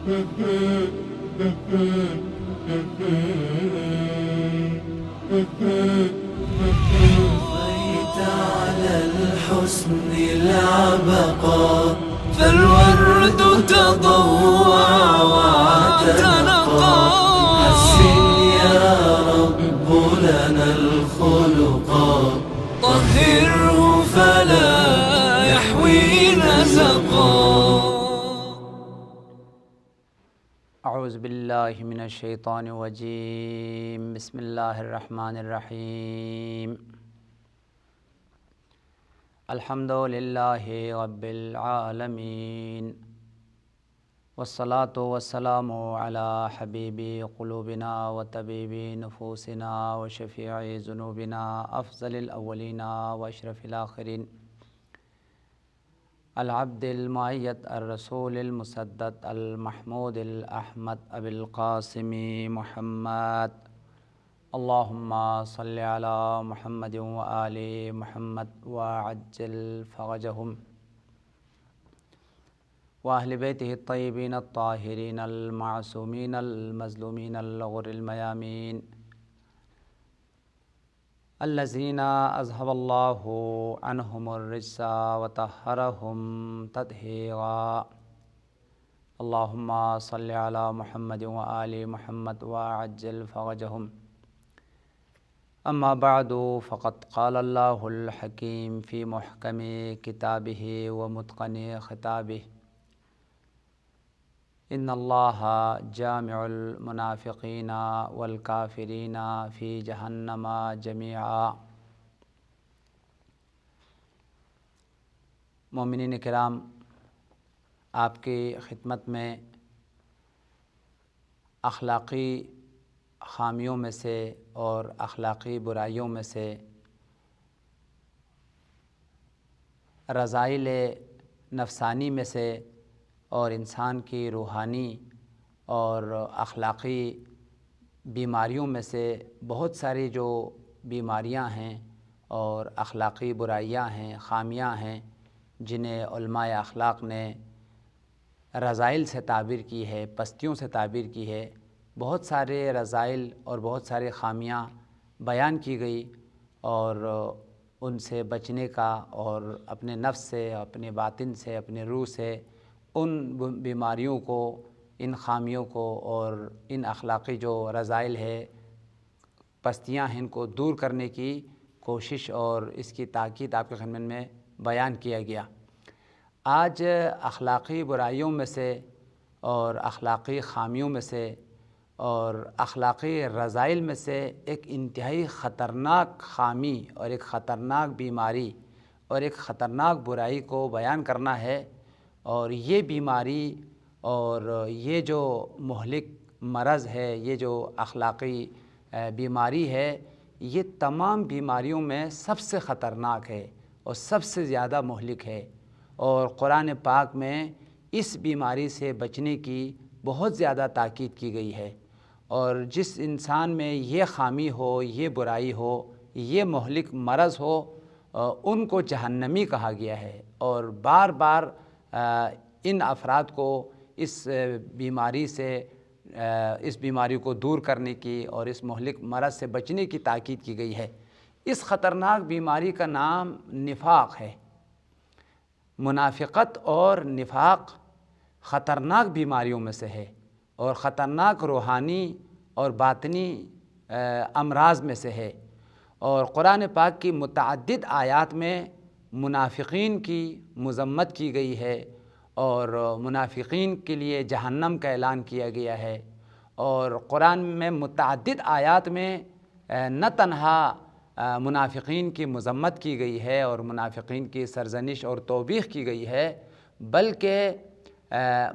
طفيت على الحسن العبقى فالورد تضوع واعتنقا حسن يا رب لنا الخلقا طهره فلا يحوي نزقا. اعوذ باللہ من الشیطان الرجیم. بسم اللہ الرحمن الرحیم. الحمد للہ رب العالمین والصلاة والسلام علی حبیب قلوبنا وطبیب نفوسنا وشفیع ذنوبنا افضل الاولین واشرف الآخرین العبد المؤید الرسول المسدد المحمود الاحمد ابی القاسم محمد. اللہم صلی علی محمد وآل محمد وعجل فرجہم واہل بیتہ الطیبین الطاہرین المعصومین المظلومین الغر المیامین الذین اذهب اللہ عنہم الرجس وطہرہم تطہیرا. اللہم صلی علی محمد وآل محمد وعجل فرجہم. اما بعد فقد قال اللہ الحکیم فی محکم کتابہ ومتقن خطابہ ان اللہ جامع المنافقین والکافرین فی جہنم جمیعا. مومنین کرام، آپ کی خدمت میں اخلاقی خامیوں میں سے اور اخلاقی برائیوں میں سے رذائل نفسانی میں سے اور انسان کی روحانی اور اخلاقی بیماریوں میں سے بہت ساری جو بیماریاں ہیں اور اخلاقی برائیاں ہیں، خامیاں ہیں، جنہیں علماء اخلاق نے رذائل سے تعبیر کی ہے، پستیوں سے تعبیر کی ہے. بہت سارے رذائل اور بہت سارے خامیاں بیان کی گئی اور ان سے بچنے کا اور اپنے نفس سے، اپنے باطن سے، اپنے روح سے ان بیماریوں کو، ان خامیوں کو اور ان اخلاقی جو رذائل ہے، پستیاں ہیں، ان کو دور کرنے کی کوشش اور اس کی تاکید آپ کے خدمت میں بیان کیا گیا. آج اخلاقی برائیوں میں سے اور اخلاقی خامیوں میں سے اور اخلاقی رذائل میں سے ایک انتہائی خطرناک خامی اور ایک خطرناک بیماری اور ایک خطرناک برائی کو بیان کرنا ہے. اور یہ بیماری اور یہ جو مہلک مرض ہے، یہ جو اخلاقی بیماری ہے، یہ تمام بیماریوں میں سب سے خطرناک ہے اور سب سے زیادہ مہلک ہے. اور قرآن پاک میں اس بیماری سے بچنے کی بہت زیادہ تاکید کی گئی ہے. اور جس انسان میں یہ خامی ہو، یہ برائی ہو، یہ مہلک مرض ہو، ان کو جہنمی کہا گیا ہے. اور بار بار ان افراد کو اس بیماری سے، اس بیماری کو دور کرنے کی اور اس مہلک مرض سے بچنے کی تاکید کی گئی ہے. اس خطرناک بیماری کا نام نفاق ہے. منافقت اور نفاق خطرناک بیماریوں میں سے ہے اور خطرناک روحانی اور باطنی امراض میں سے ہے. اور قرآن پاک کی متعدد آیات میں منافقین کی مذمت کی گئی ہے اور منافقین کے لیے جہنم کا اعلان کیا گیا ہے. اور قرآن میں متعدد آیات میں نہ تنہا منافقین کی مذمت کی گئی ہے اور منافقین کی سرزنش اور توبیخ کی گئی ہے، بلکہ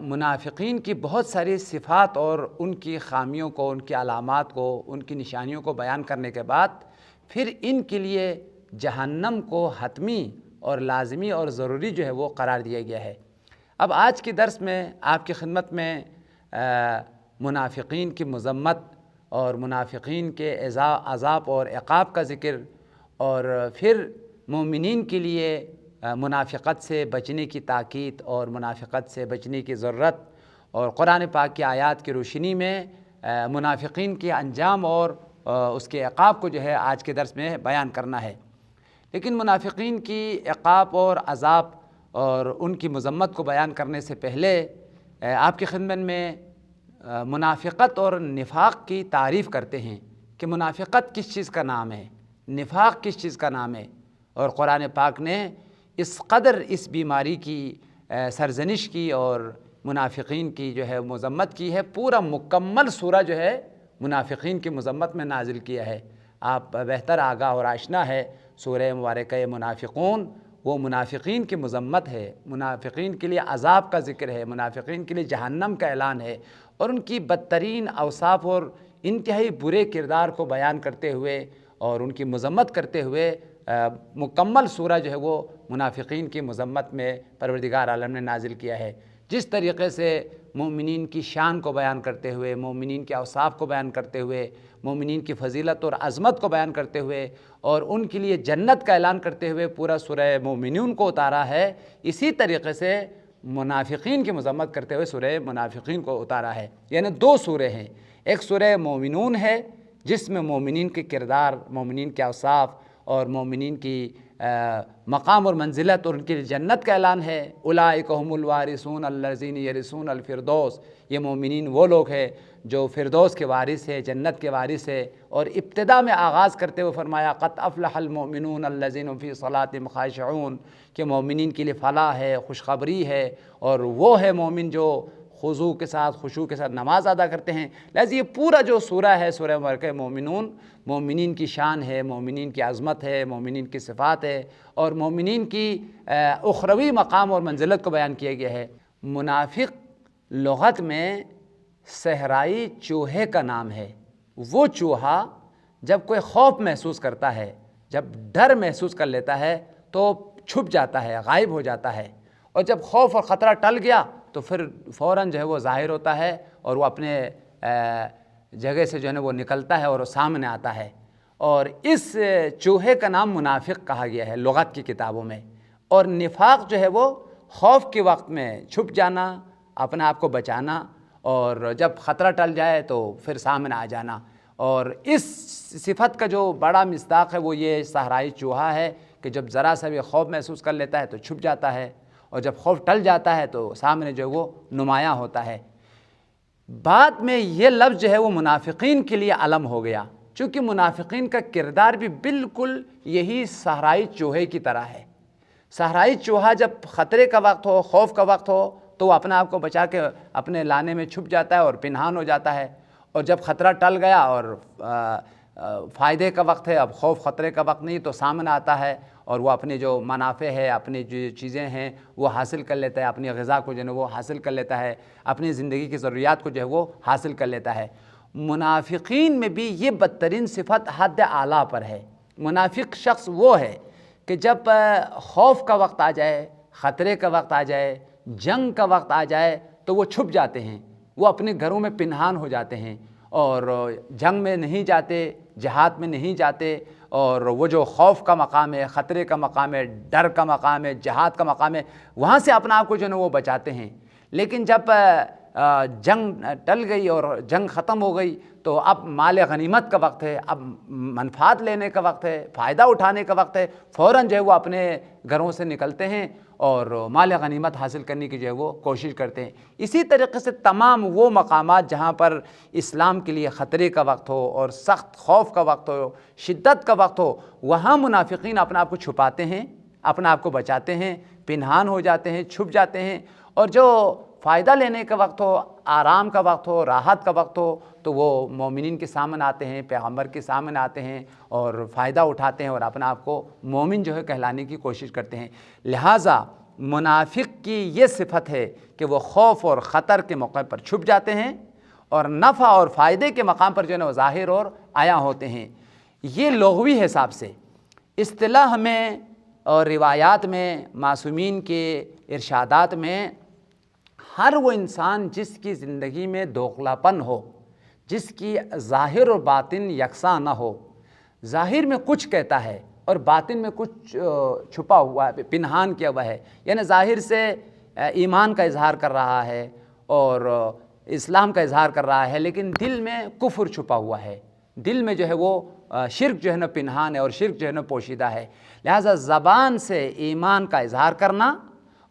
منافقین کی بہت ساری صفات اور ان کی خامیوں کو، ان کی علامات کو، ان کی نشانیوں کو بیان کرنے کے بعد پھر ان کے لیے جہنم کو حتمی اور لازمی اور ضروری جو ہے وہ قرار دیا گیا ہے. اب آج کے درس میں آپ کی خدمت میں منافقین کی مذمت اور منافقین کے عذاب اور عقاب کا ذکر، اور پھر مومنین کے لیے منافقت سے بچنے کی تاکید اور منافقت سے بچنے کی ضرورت، اور قرآن پاک کی آیات کی روشنی میں منافقین کے انجام اور اس کے عقاب کو جو ہے آج کے درس میں بیان کرنا ہے۔ لیکن منافقین کی عقاب اور عذاب اور ان کی مذمت کو بیان کرنے سے پہلے آپ کی خدمت میں منافقت اور نفاق کی تعریف کرتے ہیں کہ منافقت کس چیز کا نام ہے، نفاق کس چیز کا نام ہے۔ اور قرآن پاک نے اس قدر اس بیماری کی سرزنش کی اور منافقین کی جو ہے مذمت کی ہے، پورا مکمل سورہ جو ہے منافقین کی مذمت میں نازل کیا ہے۔ آپ بہتر آگاہ اور آشنا ہے، سورہ مبارکہ منافقون وہ منافقین کی مذمت ہے، منافقین کے لیے عذاب کا ذکر ہے، منافقین کے لیے جہنم کا اعلان ہے، اور ان کی بدترین اوصاف اور انتہائی برے کردار کو بیان کرتے ہوئے اور ان کی مذمت کرتے ہوئے مکمل سورہ جو ہے وہ منافقین کی مذمت میں پروردگار عالم نے نازل کیا ہے۔ جس طریقے سے مومنین کی شان کو بیان کرتے ہوئے، مومنین کے اوصاف کو بیان کرتے ہوئے، مومنین کی فضیلت اور عظمت کو بیان کرتے ہوئے اور ان کے لیے جنت کا اعلان کرتے ہوئے پورا سورہ مومنون کو اتارا ہے، اسی طریقے سے منافقین کی مذمت کرتے ہوئے سورہ منافقین کو اتارا ہے۔ یعنی دو سورے ہیں، ایک سورہ مومنون ہے جس میں مومنین کے کردار، مومنین کے اوصاف اور مومنین کی مقام اور منزلت اور ان کے جنت کا اعلان ہے۔ اولئک هم الوارثون الذین یرثون الفردوس، یہ مومنین وہ لوگ ہیں جو فردوس کے وارث ہے، جنت کے وارث ہے۔ اور ابتدا میں آغاز کرتے ہوئے فرمایا قد افلح المؤمنون الذین هم فی صلاتهم خاشعون، کہ مومنین کے لیے فلاح ہے، خوشخبری ہے، اور وہ ہے مومن جو خضوع کے ساتھ، خشوع کے ساتھ نماز ادا کرتے ہیں۔ لہذا یہ پورا جو سورہ ہے سورہ مبارکہ مومنون، مومنین کی شان ہے، مومنین کی عظمت ہے، مومنین کی صفات ہے اور مومنین کی اخروی مقام اور منزلت کو بیان کیا گیا ہے۔ منافق لغت میں صحرائی چوہے کا نام ہے۔ وہ چوہا جب کوئی خوف محسوس کرتا ہے، جب ڈر محسوس کر لیتا ہے تو چھپ جاتا ہے، غائب ہو جاتا ہے، اور جب خوف اور خطرہ ٹل گیا تو پھر فوراً جو ہے وہ ظاہر ہوتا ہے اور وہ اپنے جگہ سے جو ہے وہ نکلتا ہے اور وہ سامنے آتا ہے۔ اور اس چوہے کا نام منافق کہا گیا ہے لغت کی کتابوں میں۔ اور نفاق جو ہے وہ خوف کے وقت میں چھپ جانا، اپنے آپ کو بچانا، اور جب خطرہ ٹل جائے تو پھر سامنے آ جانا۔ اور اس صفت کا جو بڑا مصداق ہے وہ یہ صحرائی چوہا ہے کہ جب ذرا سا بھی خوف محسوس کر لیتا ہے تو چھپ جاتا ہے، اور جب خوف ٹل جاتا ہے تو سامنے جو ہے وہ نمایاں ہوتا ہے۔ بعد میں یہ لفظ جو ہے وہ منافقین کے لیے علم ہو گیا، چونکہ منافقین کا کردار بھی بالکل یہی صحرائی چوہے کی طرح ہے۔ صحرائی چوہا جب خطرے کا وقت ہو، خوف کا وقت ہو تو وہ اپنے آپ کو بچا کے اپنے لانے میں چھپ جاتا ہے اور پنہان ہو جاتا ہے، اور جب خطرہ ٹل گیا اور فائدے کا وقت ہے، اب خوف خطرے کا وقت نہیں، تو سامنے آتا ہے اور وہ اپنے جو منافع ہے، اپنی جو چیزیں ہیں وہ حاصل کر لیتا ہے، اپنی غذا کو جو ہے وہ حاصل کر لیتا ہے، اپنی زندگی کی ضروریات کو جو ہے وہ حاصل کر لیتا ہے۔ منافقین میں بھی یہ بدترین صفت حد اعلیٰ پر ہے۔ منافق شخص وہ ہے کہ جب خوف کا وقت آ جائے، خطرے کا وقت آ جائے، جنگ کا وقت آ جائے تو وہ چھپ جاتے ہیں، وہ اپنے گھروں میں پنہان ہو جاتے ہیں اور جنگ میں نہیں جاتے، جہاد میں نہیں جاتے، اور وہ جو خوف کا مقام ہے، خطرے کا مقام ہے، ڈر کا مقام ہے، جہاد کا مقام ہے، وہاں سے اپنا آپ کو جو ہے وہ بچاتے ہیں۔ لیکن جب جنگ ٹل گئی اور جنگ ختم ہو گئی تو اب مال غنیمت کا وقت ہے، اب منفعت لینے کا وقت ہے، فائدہ اٹھانے کا وقت ہے، فوراً جو ہے وہ اپنے گھروں سے نکلتے ہیں اور مال غنیمت حاصل کرنے کی جو ہے وہ کوشش کرتے ہیں۔ اسی طریقے سے تمام وہ مقامات جہاں پر اسلام کے لیے خطرے کا وقت ہو اور سخت خوف کا وقت ہو، شدت کا وقت ہو، وہاں منافقین اپنے آپ کو چھپاتے ہیں، اپنے آپ کو بچاتے ہیں، پنہان ہو جاتے ہیں، چھپ جاتے ہیں، اور جو فائدہ لینے کا وقت ہو، آرام کا وقت ہو، راحت کا وقت ہو تو وہ مومنین کے سامنے آتے ہیں، پیغمبر کے سامنے آتے ہیں اور فائدہ اٹھاتے ہیں اور اپنے آپ کو مومن جو ہے کہلانے کی کوشش کرتے ہیں۔ لہٰذا منافق کی یہ صفت ہے کہ وہ خوف اور خطر کے موقع پر چھپ جاتے ہیں اور نفع اور فائدے کے مقام پر جو ہے نا وہ ظاہر اور عیاں ہوتے ہیں۔ یہ لغوی حساب سے اصطلاح میں اور روایات میں، معصومین کے ارشادات میں، ہر وہ انسان جس کی زندگی میں دوغلاپن ہو، جس کی ظاہر اور باطن یکساں نہ ہو، ظاہر میں کچھ کہتا ہے اور باطن میں کچھ چھپا ہوا ہے، پنہان کیا ہوا ہے، یعنی ظاہر سے ایمان کا اظہار کر رہا ہے اور اسلام کا اظہار کر رہا ہے، لیکن دل میں کفر چھپا ہوا ہے، دل میں جو ہے وہ شرک جو ہے نا پنہان ہے اور شرک جو ہے نا پوشیدہ ہے۔ لہٰذا زبان سے ایمان کا اظہار کرنا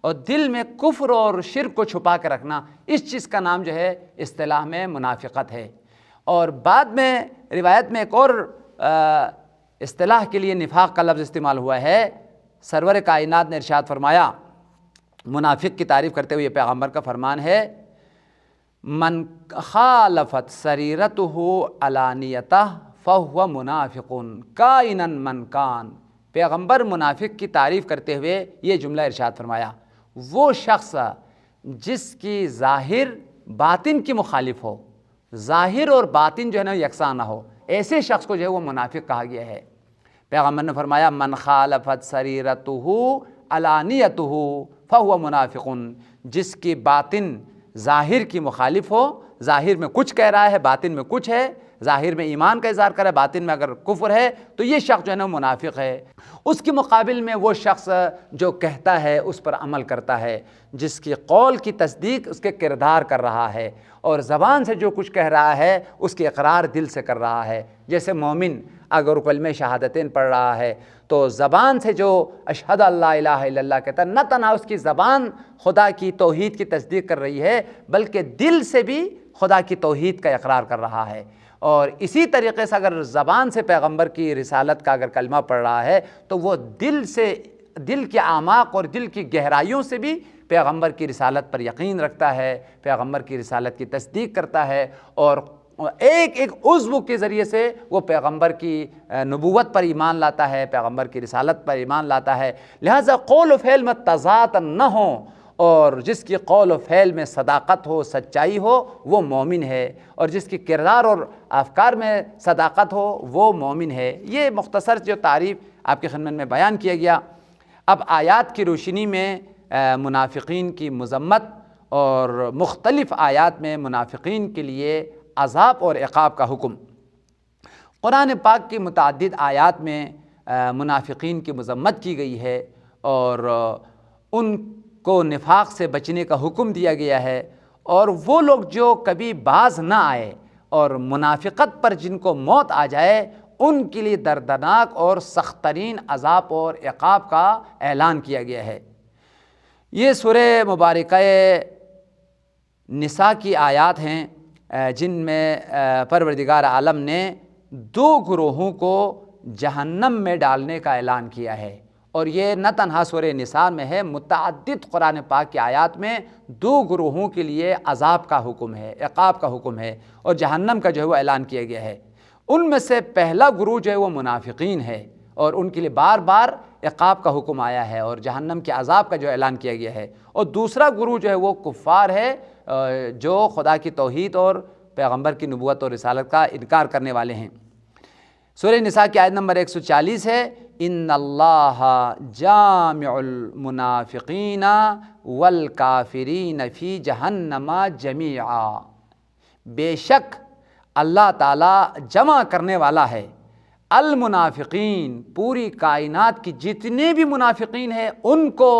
اور دل میں کفر اور شرک کو چھپا کے رکھنا، اس چیز کا نام جو ہے اصطلاح میں منافقت ہے۔ اور بعد میں روایت میں ایک اور اصطلاح کے لیے نفاق کا لفظ استعمال ہوا ہے۔ سرور کائنات نے ارشاد فرمایا، منافق کی تعریف کرتے ہوئے یہ پیغمبر کا فرمان ہے، من خالفت سریرتہ علانیتہ فہو منافق کائنا من کان۔ پیغمبر منافق کی تعریف کرتے ہوئے یہ جملہ ارشاد فرمایا، وہ شخص جس کی ظاہر باطن کی مخالف ہو، ظاہر اور باطن جو ہے نا یکساں نہ ہو، ایسے شخص کو جو ہے وہ منافق کہا گیا ہے۔ پیغمبر نے فرمایا، من خالفت سریرتہ علانیتہ فہو منافق، جس کی باطن ظاہر کی مخالف ہو، ظاہر میں کچھ کہہ رہا ہے باطن میں کچھ ہے، ظاہر میں ایمان کا اظہار کرے باطن میں اگر کفر ہے تو یہ شخص جو ہے نا منافق ہے۔ اس کے مقابل میں وہ شخص جو کہتا ہے اس پر عمل کرتا ہے، جس کی قول کی تصدیق اس کے کردار کر رہا ہے، اور زبان سے جو کچھ کہہ رہا ہے اس کی اقرار دل سے کر رہا ہے۔ جیسے مومن اگر کلمہ شہادتین پڑھ رہا ہے تو زبان سے جو اشہد اللہ الہ الا اللہ کہتا ہے، نہ تنہا اس کی زبان خدا کی توحید کی تصدیق کر رہی ہے بلکہ دل سے بھی خدا کی توحید کا اقرار کر رہا ہے۔ اور اسی طریقے سے اگر زبان سے پیغمبر کی رسالت کا اگر کلمہ پڑھ رہا ہے تو وہ دل سے، دل کے اعماق اور دل کی گہرائیوں سے بھی پیغمبر کی رسالت پر یقین رکھتا ہے، پیغمبر کی رسالت کی تصدیق کرتا ہے، اور ایک ایک عضو کے ذریعے سے وہ پیغمبر کی نبوت پر ایمان لاتا ہے، پیغمبر کی رسالت پر ایمان لاتا ہے۔ لہٰذا قول و فعل میں تضاد نہ ہو، اور جس کی قول و فعل میں صداقت ہو، سچائی ہو، وہ مومن ہے، اور جس کی کردار اور افکار میں صداقت ہو وہ مومن ہے۔ یہ مختصر جو تعریف آپ کی خدمت میں بیان کیا گیا۔ اب آیات کی روشنی میں منافقین کی مذمت اور مختلف آیات میں منافقین کے لیے عذاب اور عقاب کا حکم۔ قرآن پاک کی متعدد آیات میں منافقین کی مذمت کی گئی ہے اور ان کو نفاق سے بچنے کا حکم دیا گیا ہے، اور وہ لوگ جو کبھی باز نہ آئے اور منافقت پر جن کو موت آ جائے ان کے لیے دردناک اور سخت ترین عذاب اور عقاب کا اعلان کیا گیا ہے۔ یہ سورہ مبارکہ نساء کی آیات ہیں جن میں پروردگار عالم نے دو گروہوں کو جہنم میں ڈالنے کا اعلان کیا ہے، اور یہ نہ تنہا سورہ نساء میں ہے، متعدد قرآن پاک کی آیات میں دو گروہوں کے لیے عذاب کا حکم ہے، عقاب کا حکم ہے، اور جہنم کا جو ہے وہ اعلان کیا گیا ہے۔ ان میں سے پہلا گروہ جو ہے وہ منافقین ہے، اور ان کے لیے بار بار عقاب کا حکم آیا ہے اور جہنم کے عذاب کا جو اعلان کیا گیا ہے۔ اور دوسرا گروہ جو ہے وہ کفار ہے، جو خدا کی توحید اور پیغمبر کی نبوت اور رسالت کا انکار کرنے والے ہیں۔ سورہ نساء کی آیت نمبر 140 ہے، ان اللہ جامع المنافقین والکافرین فی جہنم جمیعا۔ بے شک اللہ تعالیٰ جمع کرنے والا ہے المنافقین، پوری کائنات کی جتنے بھی منافقین ہیں ان کو،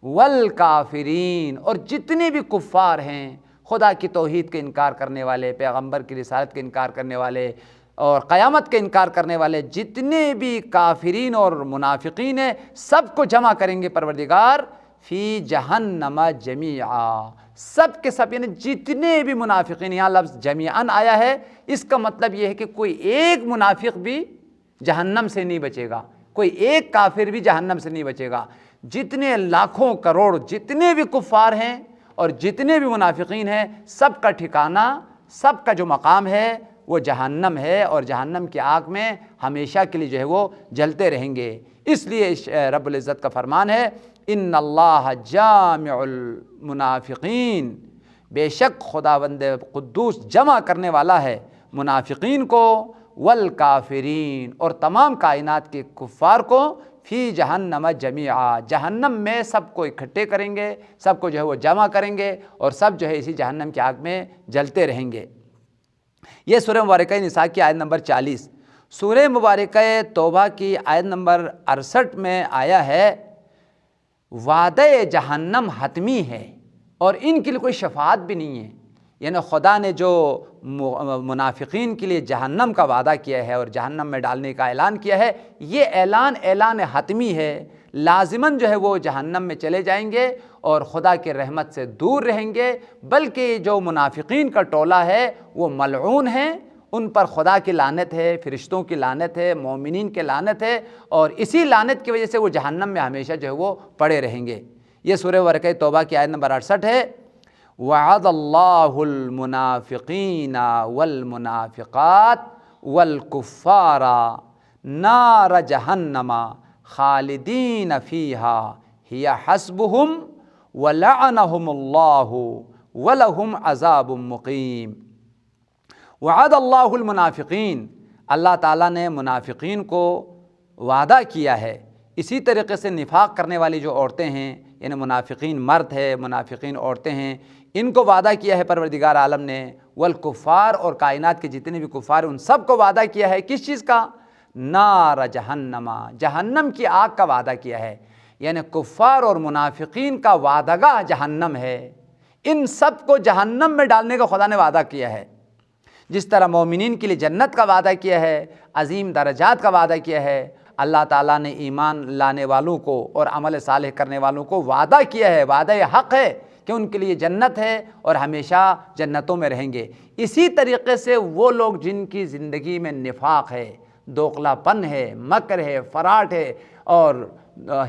والکافرین، اور جتنے بھی کفار ہیں، خدا کی توحید کے انکار کرنے والے، پیغمبر کی رسالت کے انکار کرنے والے اور قیامت کے انکار کرنے والے، جتنے بھی کافرین اور منافقین ہیں سب کو جمع کریں گے پروردگار فی جہنم جمیعا، سب کے سب، یعنی جتنے بھی منافقین، یہاں لفظ جمیعاً آیا ہے، اس کا مطلب یہ ہے کہ کوئی ایک منافق بھی جہنم سے نہیں بچے گا، کوئی ایک کافر بھی جہنم سے نہیں بچے گا، جتنے لاکھوں کروڑ جتنے بھی کفار ہیں اور جتنے بھی منافقین ہیں، سب کا ٹھکانہ، سب کا جو مقام ہے وہ جہنم ہے، اور جہنم کی آگ میں ہمیشہ کے لیے جو ہے وہ جلتے رہیں گے۔ اس لیے رب العزت کا فرمان ہے، ان اللہ جامع المنافقین، بے شک خداوند قدوس جمع کرنے والا ہے منافقین کو، والکافرین، اور تمام کائنات کے کفار کو، فی جہنم جمیعا، جہنم میں سب کو اکٹھے کریں گے، سب کو جو ہے وہ جمع کریں گے، اور سب جو ہے اسی جہنم کی آگ میں جلتے رہیں گے۔ یہ سورہ مبارکہ نساء کی آیت نمبر 40۔ سورہ مبارکہ توبہ کی آیت نمبر 68 میں آیا ہے، وعدہ جہنم حتمی ہے اور ان کے لیے کوئی شفاعت بھی نہیں ہے۔ یعنی خدا نے جو منافقین کے لیے جہنم کا وعدہ کیا ہے اور جہنم میں ڈالنے کا اعلان کیا ہے، یہ اعلان حتمی ہے، لازماً جو ہے وہ جہنم میں چلے جائیں گے اور خدا کے رحمت سے دور رہیں گے۔ بلکہ جو منافقین کا ٹولہ ہے وہ ملعون ہیں، ان پر خدا کی لعنت ہے، فرشتوں کی لعنت ہے، مومنین کی لعنت ہے، اور اسی لعنت کی وجہ سے وہ جہنم میں ہمیشہ جو ہے وہ پڑے رہیں گے۔ یہ سورہ ورقہ توبہ کی آیت نمبر 68 ہے۔ وعد اللہ المنافقین والمنافقات والکفار نار جہنم خالدین فیہا ہی حسبہم ولعنہم اللہ ولہم عذاب مقیم۔ وعد اللہ المنافقین، اللہ تعالیٰ نے منافقین کو وعدہ کیا ہے۔ اسی طریقے سے نفاق کرنے والی جو عورتیں ہیں، یعنی منافقین مرد ہے، منافقین عورتیں ہیں، ان کو وعدہ کیا ہے پروردگار عالم نے، والکفار، اور کائنات کے جتنے بھی کفار ان سب کو وعدہ کیا ہے کس چیز کا؟ نار جہنم، جہنم کی آگ کا وعدہ کیا ہے۔ یعنی کفار اور منافقین کا وعدہ گاہ جہنم ہے، ان سب کو جہنم میں ڈالنے کا خدا نے وعدہ کیا ہے۔ جس طرح مومنین کے لیے جنت کا وعدہ کیا ہے، عظیم درجات کا وعدہ کیا ہے، اللہ تعالیٰ نے ایمان لانے والوں کو اور عمل صالح کرنے والوں کو وعدہ کیا ہے، وعدہ حق ہے کہ ان کے لیے جنت ہے اور ہمیشہ جنتوں میں رہیں گے۔ اسی طریقے سے وہ لوگ جن کی زندگی میں نفاق ہے، دوغلا پن ہے، مکر ہے، فراڈ ہے اور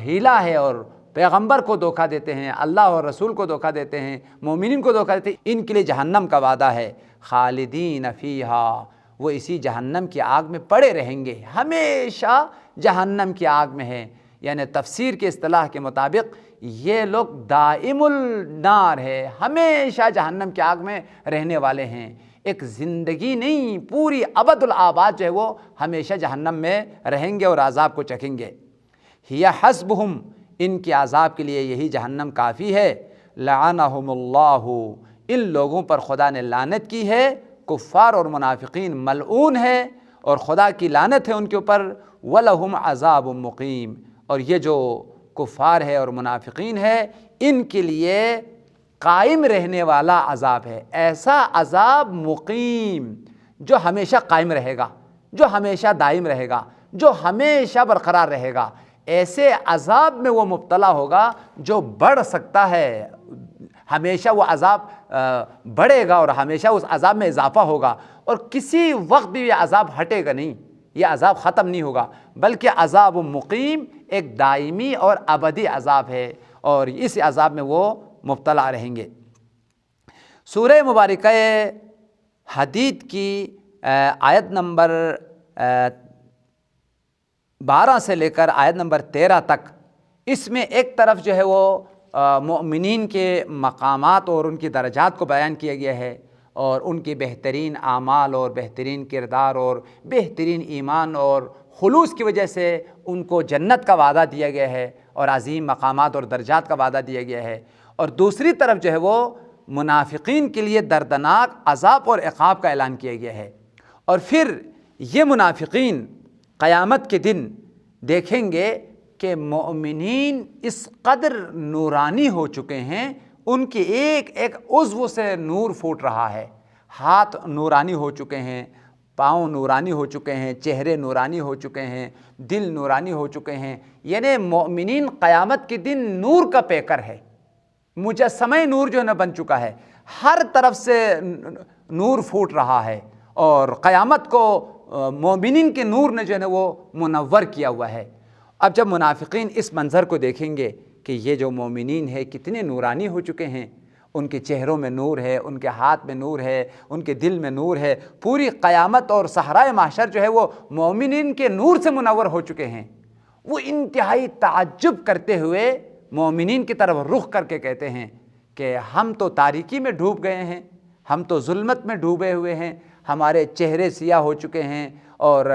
ہیلا ہے، اور پیغمبر کو دھوکہ دیتے ہیں، اللہ اور رسول کو دھوکہ دیتے ہیں، مومنین کو دھوکہ دیتے ہیں، ان کے لیے جہنم کا وعدہ ہے۔ خالدین فیہا، وہ اسی جہنم کی آگ میں پڑے رہیں گے، ہمیشہ جہنم کی آگ میں ہیں۔ یعنی تفسیر کے اصطلاح کے مطابق یہ لوگ دائم النار ہے، ہمیشہ جہنم کی آگ میں رہنے والے ہیں، ایک زندگی نہیں، پوری ابد الآباد جو ہے وہ ہمیشہ جہنم میں رہیں گے اور عذاب کو چکھیں گے۔ ہی حسبہم، ان کے عذاب کے لیے یہی جہنم کافی ہے۔ لعنہم اللہ، ان لوگوں پر خدا نے لعنت کی ہے، کفار اور منافقین ملعون ہے اور خدا کی لعنت ہے ان کے اوپر۔ وَلَهُمْ عَذَابٌ مُقِيمٌ، اور یہ جو کفار ہے اور منافقین ہے ان کے لیے قائم رہنے والا عذاب ہے، ایسا عذاب مقیم جو ہمیشہ قائم رہے گا، جو ہمیشہ دائم رہے گا، جو ہمیشہ برقرار رہے گا۔ ایسے عذاب میں وہ مبتلا ہوگا جو بڑھ سکتا ہے، ہمیشہ وہ عذاب بڑھے گا اور ہمیشہ اس عذاب میں اضافہ ہوگا، اور کسی وقت بھی یہ عذاب ہٹے گا نہیں، یہ عذاب ختم نہیں ہوگا، بلکہ عذاب مقیم ایک دائمی اور ابدی عذاب ہے، اور اس عذاب میں وہ مبتلا رہیں گے۔ سورہ مبارکہ حدید کی آیت نمبر 12 سے لے کر آیت نمبر 13 تک، اس میں ایک طرف جو ہے وہ مؤمنین کے مقامات اور ان کی درجات کو بیان کیا گیا ہے، اور ان کی بہترین اعمال اور بہترین کردار اور بہترین ایمان اور خلوص کی وجہ سے ان کو جنت کا وعدہ دیا گیا ہے اور عظیم مقامات اور درجات کا وعدہ دیا گیا ہے، اور دوسری طرف جو ہے وہ منافقین کے لیے دردناک عذاب اور عقاب کا اعلان کیا گیا ہے۔ اور پھر یہ منافقین قیامت کے دن دیکھیں گے کہ مومنین اس قدر نورانی ہو چکے ہیں، ان کے ایک ایک عضو سے نور پھوٹ رہا ہے، ہاتھ نورانی ہو چکے ہیں، پاؤں نورانی ہو چکے ہیں، چہرے نورانی ہو چکے ہیں، دل نورانی ہو چکے ہیں۔ یعنی مومنین قیامت کے دن نور کا پیکر ہے، مجسمہ نور جو ہے نا بن چکا ہے، ہر طرف سے نور پھوٹ رہا ہے، اور قیامت کو مومنین کے نور نے جو ہے نا وہ منور کیا ہوا ہے۔ اب جب منافقین اس منظر کو دیکھیں گے کہ یہ جو مومنین ہے کتنے نورانی ہو چکے ہیں، ان کے چہروں میں نور ہے، ان کے ہاتھ میں نور ہے، ان کے دل میں نور ہے، پوری قیامت اور صحرائے محشر جو ہے وہ مومنین کے نور سے منور ہو چکے ہیں، وہ انتہائی تعجب کرتے ہوئے مومنین کی طرف رخ کر کے کہتے ہیں کہ ہم تو تاریکی میں ڈوب گئے ہیں، ہم تو ظلمت میں ڈوبے ہوئے ہیں، ہمارے چہرے سیاہ ہو چکے ہیں اور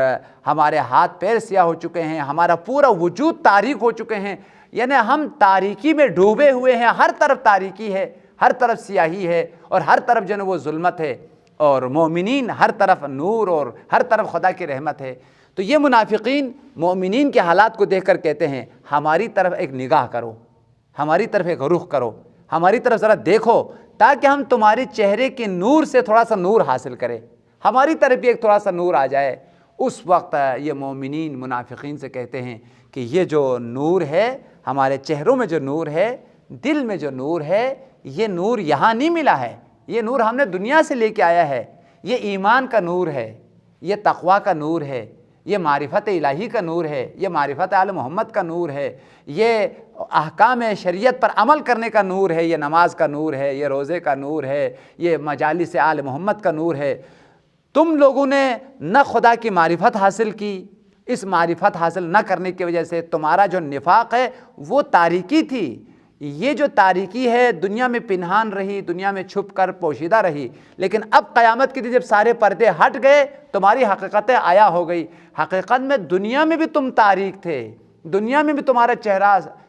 ہمارے ہاتھ پیر سیاہ ہو چکے ہیں، ہمارا پورا وجود تاریک ہو چکے ہیں، یعنی ہم تاریکی میں ڈوبے ہوئے ہیں، ہر طرف تاریکی ہے، ہر طرف سیاہی ہے، اور ہر طرف جو ہے وہ ظلمت ہے، اور مومنین ہر طرف نور اور ہر طرف خدا کی رحمت ہے۔ تو یہ منافقین مومنین کے حالات کو دیکھ کر کہتے ہیں ہماری طرف ایک نگاہ کرو، ہماری طرف ایک رخ کرو، ہماری طرف ذرا دیکھو تاکہ ہم تمہارے چہرے کے نور سے تھوڑا سا نور حاصل کریں، ہماری طرف بھی ایک تھوڑا سا نور آ جائے۔ اس وقت یہ مومنین منافقین سے کہتے ہیں کہ یہ جو نور ہے، ہمارے چہروں میں جو نور ہے، دل میں جو نور ہے، یہ نور یہاں نہیں ملا ہے، یہ نور ہم نے دنیا سے لے کے آیا ہے، یہ ایمان کا نور ہے، یہ تقویٰ کا نور ہے، یہ معرفت الہی کا نور ہے، یہ معرفت آل محمد کا نور ہے، یہ احکام شریعت پر عمل کرنے کا نور ہے، یہ نماز کا نور ہے، یہ روزے کا نور ہے، یہ مجالس آل محمد کا نور ہے۔ تم لوگوں نے نہ خدا کی معرفت حاصل کی، اس معرفت حاصل نہ کرنے کی وجہ سے تمہارا جو نفاق ہے وہ تاریکی تھی، یہ جو تاریکی ہے دنیا میں پنہان رہی، دنیا میں چھپ کر پوشیدہ رہی، لیکن اب قیامت کے دن جب سارے پردے ہٹ گئے تمہاری حقیقتیں آیا ہو گئی۔ حقیقت میں دنیا میں بھی تم تاریک تھے، دنیا میں بھی تمہارا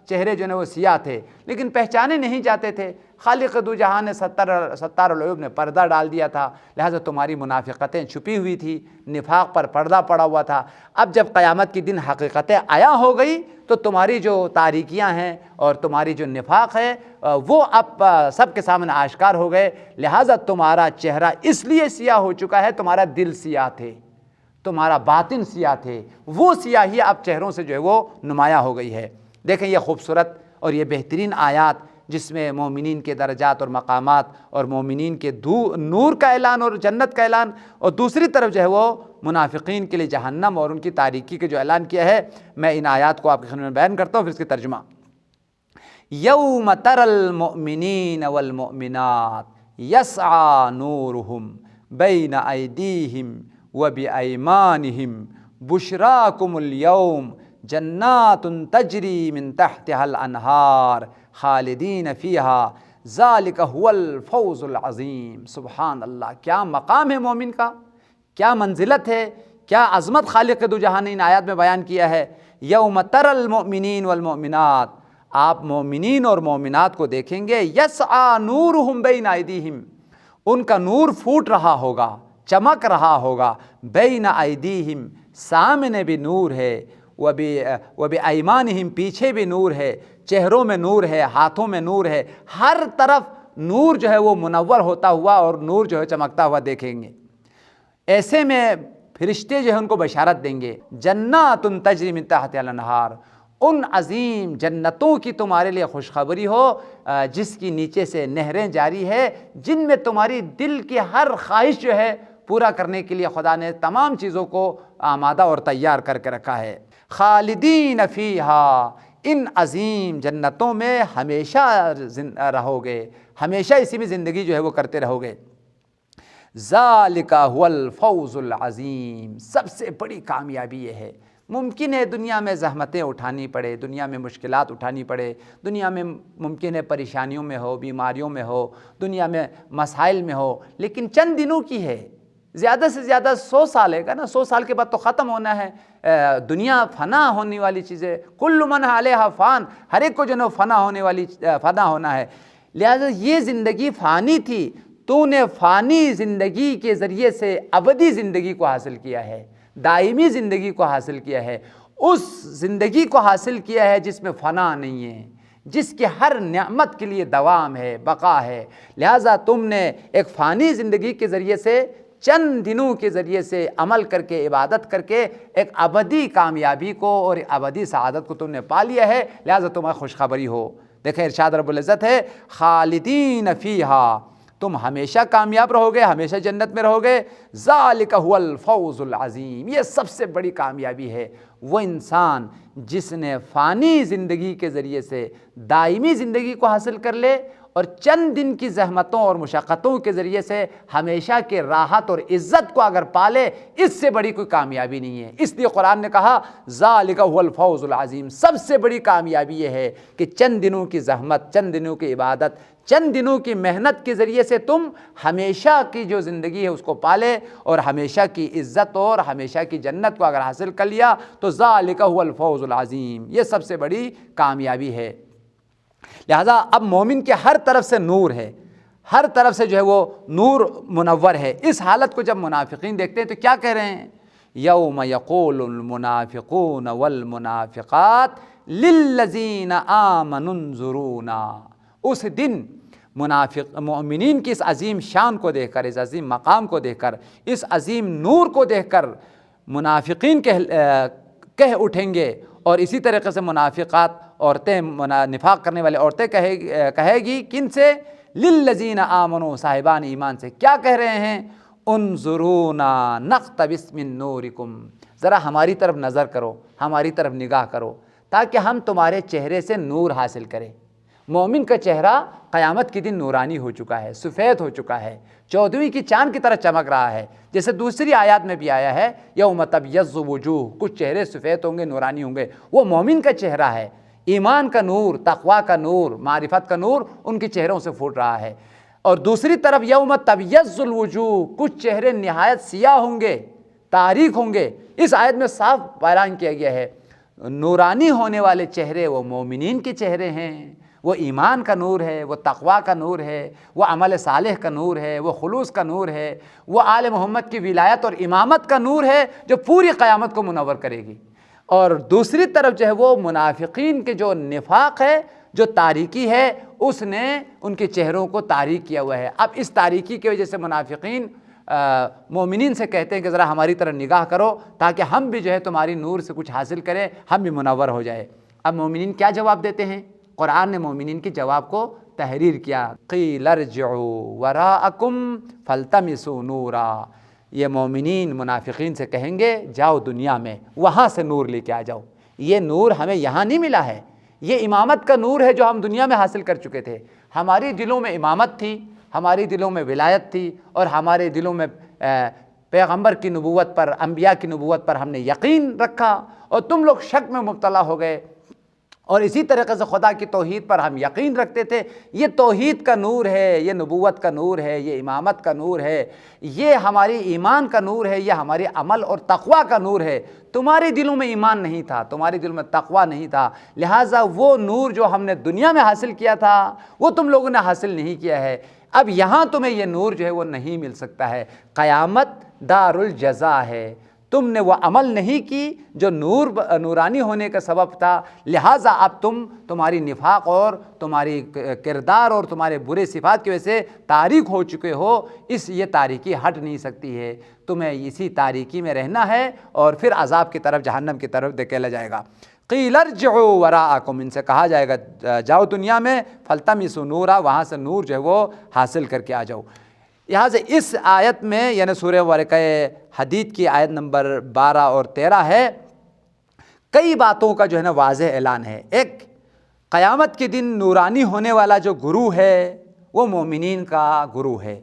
چہرے جو ہے وہ سیاہ تھے، لیکن پہچانے نہیں جاتے تھے۔ خالق دو جہاں نے ستار العیوب نے پردہ ڈال دیا تھا، لہٰذا تمہاری منافقتیں چھپی ہوئی تھی، نفاق پر پردہ پڑا ہوا تھا۔ اب جب قیامت کے دن حقیقتیں آیا ہو گئی تو تمہاری جو تاریکیاں ہیں اور تمہاری جو نفاق ہے وہ اب سب کے سامنے آشکار ہو گئے، لہٰذا تمہارا چہرہ اس لیے سیاہ ہو چکا ہے، تمہارا دل سیاہ تھے، تمہارا باطن سیاہ تھے، وہ سیاہی اب چہروں سے جو ہے وہ نمایاں ہو گئی ہے۔ دیکھیں یہ خوبصورت اور یہ بہترین آیات جس میں مومنین کے درجات اور مقامات اور مومنین کے نور کا اعلان اور جنت کا اعلان، اور دوسری طرف جو ہے وہ منافقین کے لیے جہنم اور ان کی تاریکی کے جو اعلان کیا ہے، میں ان آیات کو آپ کے خدمت میں بیان کرتا ہوں، پھر اس کی ترجمہ۔ یوم تری المؤمنین والمؤمنات یسعی نورہم بین ایدیہم وبایمانہم بشراکم اليوم جنات تجری من تحتها الانہار خالدین فیہا ذالک هو الفوز العظیم۔ سبحان اللہ، کیا مقام ہے مومن کا، کیا منزلت ہے، کیا عظمت خالق دو جہاں نے ان آیات میں بیان کیا ہے۔ یوم تری المؤمنین والمؤمنات، آپ مومنین اور مومنات کو دیکھیں گے، یسعی نورہم بین ایدیہم، ان کا نور پھوٹ رہا ہوگا، چمک رہا ہوگا، بین ایدیہم، سامنے بھی نور ہے، وبایمانہم، پیچھے بھی نور ہے، چہروں میں نور ہے، ہاتھوں میں نور ہے، ہر طرف نور جو ہے وہ منور ہوتا ہوا اور نور جو ہے چمکتا ہوا دیکھیں گے۔ ایسے میں فرشتے جو ہیں ان کو بشارت دیں گے، جنات تجری من تحتها الانہار، ان عظیم جنتوں کی تمہارے لیے خوشخبری ہو جس کی نیچے سے نہریں جاری ہے، جن میں تمہاری دل کی ہر خواہش جو ہے پورا کرنے کے لیے خدا نے تمام چیزوں کو آمادہ اور تیار کر کے رکھا ہے۔ خالدین فیہا، ان عظیم جنتوں میں ہمیشہ رہو گے، ہمیشہ اسی میں زندگی جو ہے وہ کرتے رہو گے۔ ذالک هو الفوز العظیم، سب سے بڑی کامیابی یہ ہے۔ ممکن ہے دنیا میں زحمتیں اٹھانی پڑے، دنیا میں مشکلات اٹھانی پڑے، دنیا میں ممکن ہے پریشانیوں میں ہو، بیماریوں میں ہو، دنیا میں مسائل میں ہو، لیکن چند دنوں کی ہے، زیادہ سے زیادہ 100 سال ہے نا، 100 سال کے بعد تو ختم ہونا ہے، دنیا فنا ہونے والی چیز ہے، کل من علیہا فان، ہر ایک کو جو ہے فنا ہونا ہے، لہذا یہ زندگی فانی تھی، تو نے فانی زندگی کے ذریعے سے ابدی زندگی کو حاصل کیا ہے، دائمی زندگی کو حاصل کیا ہے، اس زندگی کو حاصل کیا ہے جس میں فنا نہیں ہے، جس کے ہر نعمت کے لیے دوام ہے، بقا ہے، لہٰذا تم نے ایک فانی زندگی کے ذریعے سے چند دنوں کے ذریعے سے عمل کر کے، عبادت کر کے ایک ابدی کامیابی کو اور ابدی سعادت کو تم نے پا لیا ہے، لہٰذا تمہیں خوشخبری ہو۔ دیکھیں ارشاد رب العزت ہے، خالدین فیہا، تم ہمیشہ کامیاب رہو گے، ہمیشہ جنت میں رہو گے، ذالک هو الفوز العظیم، یہ سب سے بڑی کامیابی ہے۔ وہ انسان جس نے فانی زندگی کے ذریعے سے دائمی زندگی کو حاصل کر لے اور چند دن کی زحمتوں اور مشقتوں کے ذریعے سے ہمیشہ کے راحت اور عزت کو اگر پالے، اس سے بڑی کوئی کامیابی نہیں ہے۔ اس لیے قرآن نے کہا ذالک هو الفوز العظیم، سب سے بڑی کامیابی یہ ہے کہ چند دنوں کی زحمت، چند دنوں کی عبادت، چند دنوں کی محنت کے ذریعے سے تم ہمیشہ کی جو زندگی ہے اس کو پالے اور ہمیشہ کی عزت اور ہمیشہ کی جنت کو اگر حاصل کر لیا تو ذالک هو الفوز العظیم، یہ سب سے بڑی کامیابی ہے۔ لہذا اب مومن کے ہر طرف سے نور ہے، ہر طرف سے جو ہے وہ نور منور ہے۔ اس حالت کو جب منافقین دیکھتے ہیں تو کیا کہہ رہے ہیں؟ یوم یقول المنافقون والمنافقات للذین آمنوا انظرونا، اس دن مومنین کی اس عظیم شان کو دیکھ کر، اس عظیم مقام کو دیکھ کر، اس عظیم نور کو دیکھ کر منافقین کہہ اٹھیں گے، اور اسی طریقے سے منافقات عورتیں، نفاق کرنے والے عورتیں کہے گی کن سے؟ للذین آمنوا، صاحبان ایمان سے۔ کیا کہہ رہے ہیں؟ انظرونا نقتبس من نورکم، ذرا ہماری طرف نظر کرو، ہماری طرف نگاہ کرو، تاکہ ہم تمہارے چہرے سے نور حاصل کریں۔ مومن کا چہرہ قیامت کے دن نورانی ہو چکا ہے، سفید ہو چکا ہے، 14ویں کی چاند کی طرح چمک رہا ہے، جیسے دوسری آیات میں بھی آیا ہے یوم تبیض وجوہ، کچھ چہرے سفید ہوں گے، نورانی ہوں گے، وہ مومن کا چہرہ ہے۔ ایمان کا نور، تقویٰ کا نور، معرفت کا نور ان کے چہروں سے پھوٹ رہا ہے۔ اور دوسری طرف یوم تبیض الوجوہ، کچھ چہرے نہایت سیاہ ہوں گے، تاریک ہوں گے۔ اس آیت میں صاف اعلان کیا گیا ہے نورانی ہونے والے چہرے وہ مومنین کے چہرے ہیں، وہ ایمان کا نور ہے، وہ تقویٰ کا نور ہے، وہ عمل صالح کا نور ہے، وہ خلوص کا نور ہے، وہ آل محمد کی ولایت اور امامت کا نور ہے جو پوری قیامت کو منور کرے گی۔ اور دوسری طرف جو ہے وہ منافقین کے جو نفاق ہے، جو تاریکی ہے، اس نے ان کے چہروں کو تاریک کیا ہوا ہے۔ اب اس تاریکی کی وجہ سے منافقین مومنین سے کہتے ہیں کہ ذرا ہماری طرف نگاہ کرو، تاکہ ہم بھی جو ہے تمہاری نور سے کچھ حاصل کریں، ہم بھی منور ہو جائے۔ اب مومنین کیا جواب دیتے ہیں؟ قرآن نے مومنین کے جواب کو تحریر کیا، قیل ارجعوا وراءکم فالتمسوا نورا۔ یہ مومنین منافقین سے کہیں گے جاؤ دنیا میں، وہاں سے نور لے کے آ جاؤ، یہ نور ہمیں یہاں نہیں ملا ہے، یہ امامت کا نور ہے جو ہم دنیا میں حاصل کر چکے تھے۔ ہماری دلوں میں امامت تھی، ہماری دلوں میں ولایت تھی، اور ہمارے دلوں میں پیغمبر کی نبوت پر، انبیاء کی نبوت پر ہم نے یقین رکھا، اور تم لوگ شک میں مبتلا ہو گئے۔ اور اسی طریقے سے خدا کی توحید پر ہم یقین رکھتے تھے۔ یہ توحید کا نور ہے، یہ نبوت کا نور ہے، یہ امامت کا نور ہے، یہ ہماری ایمان کا نور ہے، یہ ہمارے عمل اور تقویٰ کا نور ہے۔ تمہارے دلوں میں ایمان نہیں تھا، تمہارے دلوں میں تقویٰ نہیں تھا، لہٰذا وہ نور جو ہم نے دنیا میں حاصل کیا تھا وہ تم لوگوں نے حاصل نہیں کیا ہے۔ اب یہاں تمہیں یہ نور جو ہے وہ نہیں مل سکتا ہے۔ قیامت دار الجزا ہے، تم نے وہ عمل نہیں کی جو نورانی ہونے کا سبب تھا، لہٰذا اب تمہاری نفاق اور تمہاری کردار اور تمہارے برے صفات کی وجہ سے تاریک ہو چکے ہو، یہ تاریکی ہٹ نہیں سکتی ہے، تمہیں اسی تاریکی میں رہنا ہے، اور پھر عذاب کی طرف، جہنم کی طرف دھکیلا جائے گا۔ قیل ارجعوا وراءکم، ان سے کہا جائے گا جاؤ دنیا میں، فالتمسوا نورا، وہاں سے نور جو ہے وہ حاصل کر کے آ جاؤ۔ یہاں سے اس آیت میں، یعنی سورہ ورقہ حدید کی آیت نمبر 12 اور 13 ہے، کئی باتوں کا جو ہے نا واضح اعلان ہے۔ ایک، قیامت کے دن نورانی ہونے والا جو گروہ ہے وہ مومنین کا گروہ ہے۔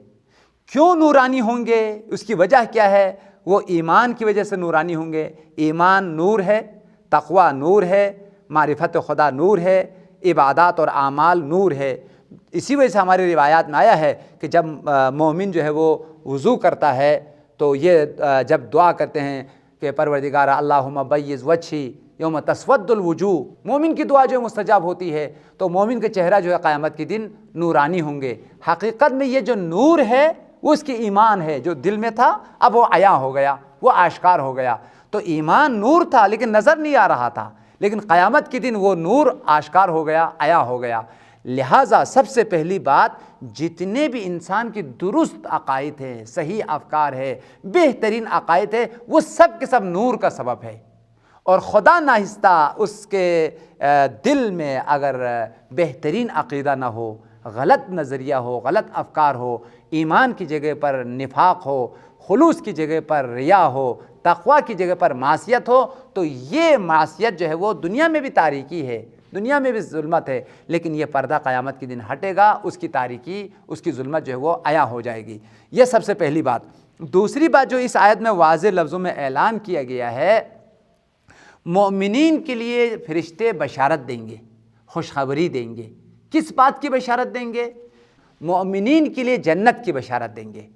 کیوں نورانی ہوں گے؟ اس کی وجہ کیا ہے؟ وہ ایمان کی وجہ سے نورانی ہوں گے۔ ایمان نور ہے، تقویٰ نور ہے، معرفت خدا نور ہے، عبادات اور اعمال نور ہے۔ اسی وجہ سے ہماری روایات میں آیا ہے کہ جب مومن جو ہے وہ وضو کرتا ہے تو یہ جب دعا کرتے ہیں کہ پروردگار اللہم بیض وجہی یوم تسود الوجوہ، مومن کی دعا جو مستجاب ہوتی ہے، تو مومن کا چہرہ جو ہے قیامت کے دن نورانی ہوں گے۔ حقیقت میں یہ جو نور ہے وہ اس کی ایمان ہے، جو دل میں تھا اب وہ عیاں ہو گیا، وہ آشکار ہو گیا۔ تو ایمان نور تھا لیکن نظر نہیں آ رہا تھا، لیکن قیامت کے دن وہ نور آشکار ہو گیا، عیاں ہو گیا۔ لہٰذا سب سے پہلی بات، جتنے بھی انسان کی درست عقائد ہے، صحیح افکار ہے، بہترین عقائد ہے، وہ سب کے سب نور کا سبب ہے۔ اور خدا ناہستہ اس کے دل میں اگر بہترین عقیدہ نہ ہو، غلط نظریہ ہو، غلط افکار ہو، ایمان کی جگہ پر نفاق ہو، خلوص کی جگہ پر ریا ہو، تقویٰ کی جگہ پر معصیت ہو، تو یہ معصیت جو ہے وہ دنیا میں بھی تاریکی ہے، دنیا میں بھی ظلمت ہے، لیکن یہ پردہ قیامت کے دن ہٹے گا، اس کی تاریکی، اس کی ظلمت جو ہے وہ عیاں ہو جائے گی۔ یہ سب سے پہلی بات۔ دوسری بات جو اس آیت میں واضح لفظوں میں اعلان کیا گیا ہے، مومنین کے لیے فرشتے بشارت دیں گے، خوشخبری دیں گے۔ کس بات کی بشارت دیں گے؟ مومنین کے لیے جنت کی بشارت دیں گے۔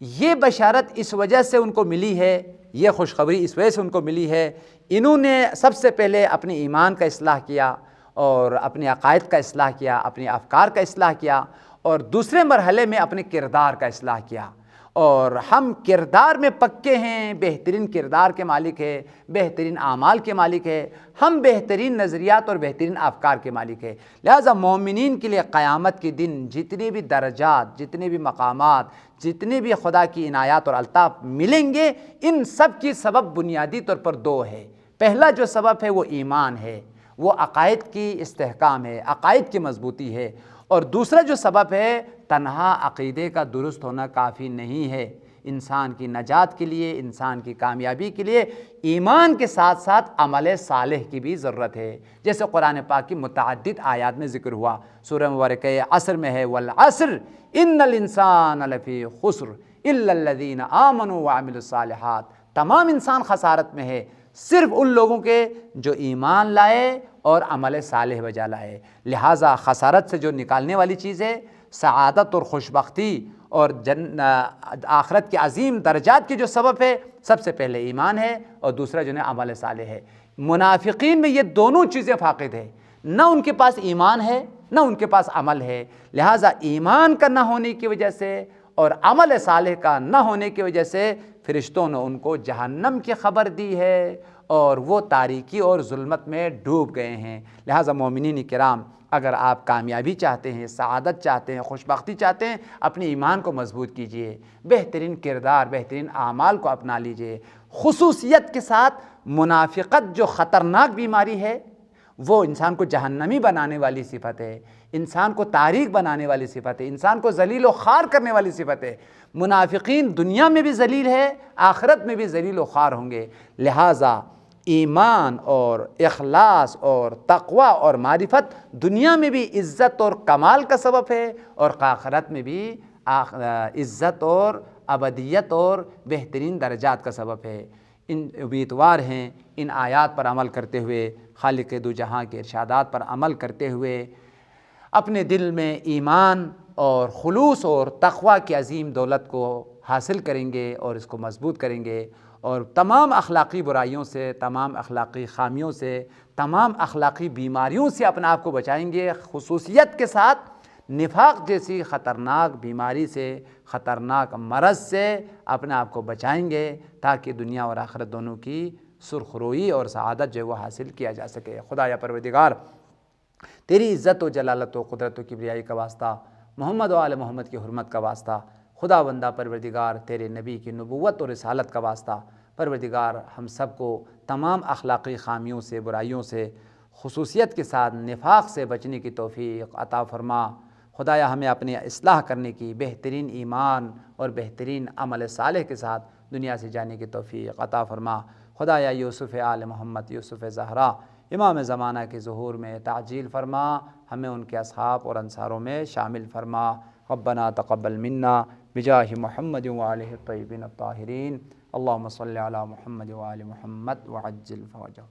یہ بشارت اس وجہ سے ان کو ملی ہے، یہ خوشخبری اس وجہ سے ان کو ملی ہے، انہوں نے سب سے پہلے اپنے ایمان کا اصلاح کیا، اور اپنے عقائد کا اصلاح کیا، اپنے افکار کا اصلاح کیا، اور دوسرے مرحلے میں اپنے کردار کا اصلاح کیا، اور ہم کردار میں پکے ہیں، بہترین کردار کے مالک ہے، بہترین اعمال کے مالک ہے، ہم بہترین نظریات اور بہترین افکار کے مالک ہے۔ لہٰذا مومنین کے لیے قیامت کے دن جتنے بھی درجات، جتنے بھی مقامات، جتنے بھی خدا کی عنایات اور الطاف ملیں گے، ان سب کی سبب بنیادی طور پر دو ہے۔ پہلا جو سبب ہے وہ ایمان ہے، وہ عقائد کی استحکام ہے، عقائد کی مضبوطی ہے، اور دوسرا جو سبب ہے تنہا عقیدے کا درست ہونا کافی نہیں ہے۔ انسان کی نجات کے لیے، انسان کی کامیابی کے لیے ایمان کے ساتھ ساتھ عمل صالح کی بھی ضرورت ہے، جیسے قرآن پاک کی متعدد آیات میں ذکر ہوا۔ سورہ مبارکہ عصر میں ہے والعصر ان الانسان لفی خسر الا الذین آمنوا وعملوا الصالحات، تمام انسان خسارت میں ہے صرف ان لوگوں کے جو ایمان لائے اور عمل صالح بجا لائے۔ لہٰذا خسارت سے جو نکالنے والی چیز ہے، سعادت اور خوشبختی اور آخرت کے عظیم درجات کے جو سبب ہے، سب سے پہلے ایمان ہے اور دوسرا جو ہے عمل صالح ہے۔ منافقین میں یہ دونوں چیزیں فاقد ہے، نہ ان کے پاس ایمان ہے نہ ان کے پاس عمل ہے۔ لہٰذا ایمان کا نہ ہونے کی وجہ سے اور عمل صالح کا نہ ہونے کی وجہ سے فرشتوں نے ان کو جہنم کی خبر دی ہے اور وہ تاریکی اور ظلمت میں ڈوب گئے ہیں۔ لہٰذا مومنین کرام، اگر آپ کامیابی چاہتے ہیں، سعادت چاہتے ہیں، خوشبختی چاہتے ہیں، اپنے ایمان کو مضبوط کیجئے، بہترین کردار، بہترین اعمال کو اپنا لیجئے۔ خصوصیت کے ساتھ منافقت جو خطرناک بیماری ہے، وہ انسان کو جہنمی بنانے والی صفت ہے، انسان کو تاریک بنانے والی صفت ہے، انسان کو ذلیل و خوار کرنے والی صفت ہے۔ منافقین دنیا میں بھی ذلیل ہے، آخرت میں بھی ذلیل و خوار ہوں گے۔ لہٰذا ایمان اور اخلاص اور تقوی اور معرفت دنیا میں بھی عزت اور کمال کا سبب ہے، اور آخرت میں بھی عزت اور ابدیت اور بہترین درجات کا سبب ہے۔ ان امیدوار ہیں ان آیات پر عمل کرتے ہوئے، خالق دو جہاں کے ارشادات پر عمل کرتے ہوئے اپنے دل میں ایمان اور خلوص اور تقوی کی عظیم دولت کو حاصل کریں گے اور اس کو مضبوط کریں گے، اور تمام اخلاقی برائیوں سے، تمام اخلاقی خامیوں سے، تمام اخلاقی بیماریوں سے اپنے آپ کو بچائیں گے، خصوصیت کے ساتھ نفاق جیسی خطرناک بیماری سے، خطرناک مرض سے اپنے آپ کو بچائیں گے، تاکہ دنیا اور آخرت دونوں کی سرخروئی اور سعادت جو ہے وہ حاصل کیا جا سکے۔ خدا یا پروردگار، تیری عزت و جلالت و قدرت و کبریائی کا واسطہ، محمد و آل محمد کی حرمت کا واسطہ، خدا بندہ پروردگار تیرے نبی کی نبوت اور رسالت کا واسطہ، پروردگار ہم سب کو تمام اخلاقی خامیوں سے، برائیوں سے، خصوصیت کے ساتھ نفاق سے بچنے کی توفیق عطا فرما۔ خدایا ہمیں اپنی اصلاح کرنے کی، بہترین ایمان اور بہترین عمل صالح کے ساتھ دنیا سے جانے کی توفیق عطا فرما۔ خدایا یوسف آل محمد، یوسف زہرا امام زمانہ کے ظہور میں تعجیل فرما، ہمیں ان کے اصحاب اور انصاروں میں شامل فرما۔ ربنا تقبل منا بجاہ محمد وآلہ الطیبین الطاہرین، اللہم صلی علی محمد وآل محمد وعجل فرجہ۔